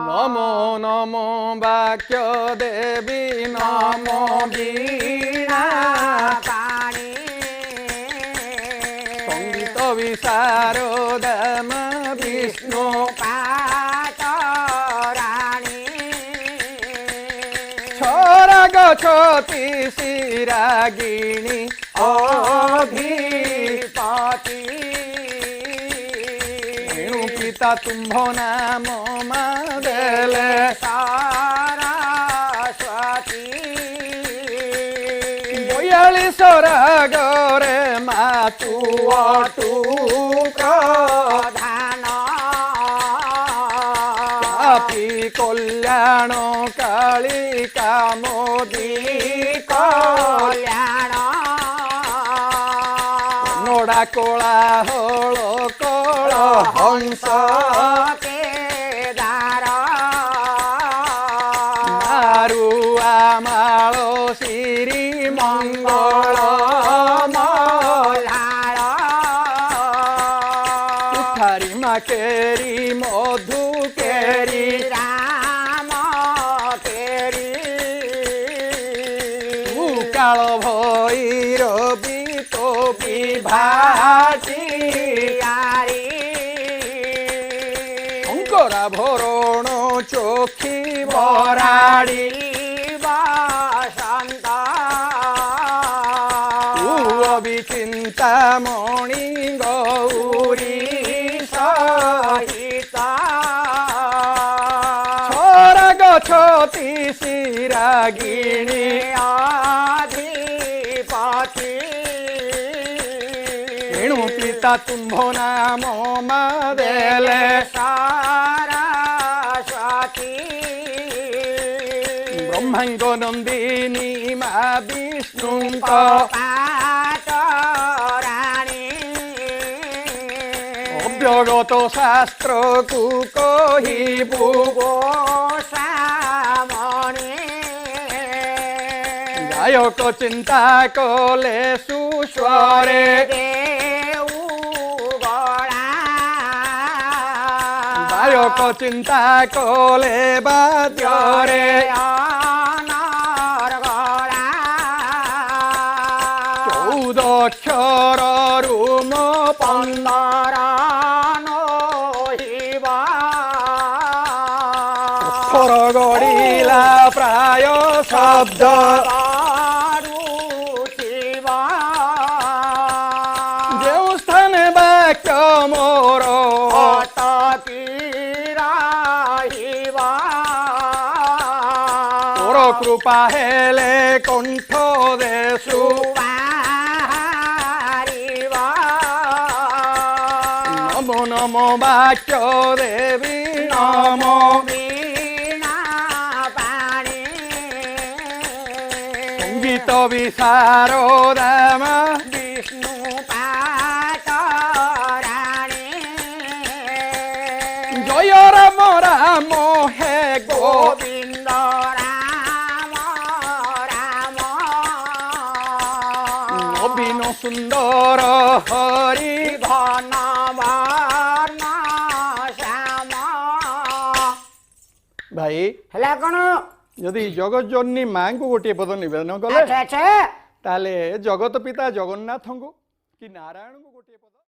नमो नमो वाक्य देवी नमो वीणा पाणी संगीत विशारदम विष्णु पाटराणी छोरा गछति शिरागिणी अधिपति पिता तुम्भ नाम मादेले सरस्वती 42 रागरे मातु अटु प्रधान कापी कल्याण कालिका मोदी कल्याण नोड़ा कोलाहल कल हंस केदार मारुआ माल श्री मंगल मल्हार उठारी माकेरी मधु केरी राम केरी काल भैरवी तो विभाटी यारी शंकरा भरण चोखी बराड़ी बसंत चिंतामणि गौरी सहित छोरा गछति शिरागिणी अधिपति एणु पिता तुम्भ नाम मादेले सरस्वती ब्रह्मांग नंदिनी मा विष्णु पाटराणी अव्यगत शास्त्र को कहिबु गोसामणि गायक चिंता कले सुस्वरे गायक चिंता कले बाद्यरे अक्षर रूम पंदर नहिबा अक्षर गड़िला प्राय शब्द रुचिबा जो स्थान वाक्य मोर अटकी रहिबा तोर कृपा हेले कंठ देशु नमो नमो वाक्य देवी नमो वीणा पाणी संगीत विशारदम विष्णु पाटराणी जय राम राम हे गोविंद राम राम नवीन सुंदर हरि घन वर्ण श्याम भाई हेला कौन यदि जगत जननी माँ को गोटे पद निवेदन कले अच्छा ताले जगत पिता जगन्नाथ को कि नारायण को गोटे पद